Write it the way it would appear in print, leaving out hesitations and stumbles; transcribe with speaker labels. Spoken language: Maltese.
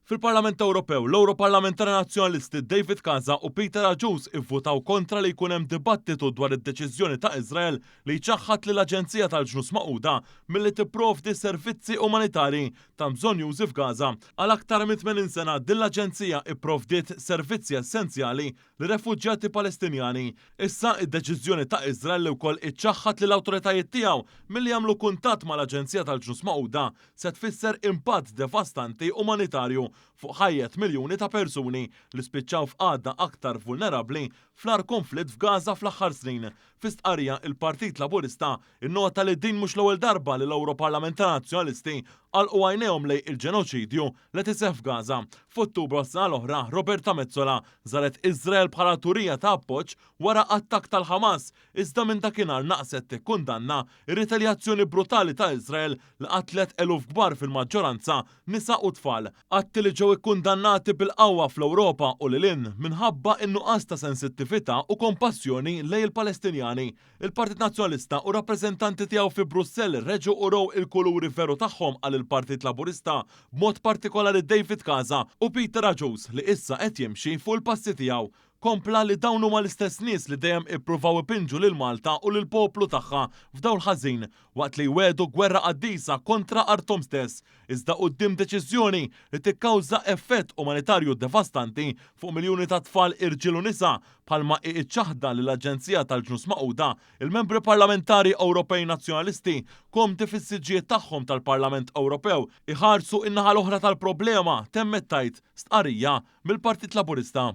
Speaker 1: Fil-Parlament Ewropew, l-Europarlamentari Nazzjonalisti David Casa u Peter Aġus ivvutaw kontra li jkun hemm dibattitu dwar id-deċiżjoni ta' Iżrael li jċaħħad lill-Aġenzija tal-Ġnus Magħquda milli tipprovdi servizzi umanitarji ta' bżonn jużi f'Gaza. Għal aktar minn 80 sena din l-Aġenzija ipprovdiet servizzi essenzjali li refuġjati Palestinjani. Issa id-deċiżjoni ta' Iżrael li wkoll iċċaħħad lill-awtoritajiet tiegħu milli jagħmlu kuntatt mal-Aġenzija tal-Ġnus Magħquda se tfisser impatt devastanti umanitarju fuq ħajjet miljuni ta' persuni li spiċċaw f'għadda aktar vulnerabbli fl-ar konflitt f'Gaza fl-aħħar snin. Fi stqarrija il-Partit Laburista innota li din mhux l-ewwel darba li l-Ewroparlamentari Nazzjonalisti għalqu għajnejhom lejn il-ġenoċidju li tiseħħ f'Gaza. F'Ottubru s-sena l-oħra Roberta Mezzola żaret Iżrael bħala turija ta' appoġġ wara attakk tal-Ħamas, iżda minn dakinhar naqset tikkundanna ir-ritaljazzjoni brutali ta' Iżrael li qatlet eluf kbar fil-maġġoranza nisa u tfal. Atti li ġew ikkundannati bil-qawwa fl-Ewropa u lilin minħabba in-nuqqas ta' sensittività u kompassjoni lejn il-Palestinjani. Il-Partit Nazzjonalista u rappreżentanti tiegħu fi Brussell reġgħu uraw il-kuluri veru tagħhom għal il-Partit Laburista, b'mod partikolari David Casa u Peter Aġus li issa qed jimxi fuq il-passi tiegħu. Kompla li dawn huma l-istess nies li dejjem ippruvaw ipinġu lil Malta u lil poplu tagħha f'dawl ħażin waqt li jwedu gwerra qaddisa kontra artom stess, iżda quddiem deċiżjoni li tikkawża effett umanitarju devastanti fuq miljuni ta' tfal irġiel u nisa bħalma iċċaħda lill-Aġenzija tal-Ġnus Magħquda, il-membri parlamentari Ewropej Nazzjonalisti komti fis-siġġijiet tagħhom tal-Parlament Ewropew iħarsu in-naħa l-oħra tal-problema temmet tajt stqarrija mill-Partit Laburista.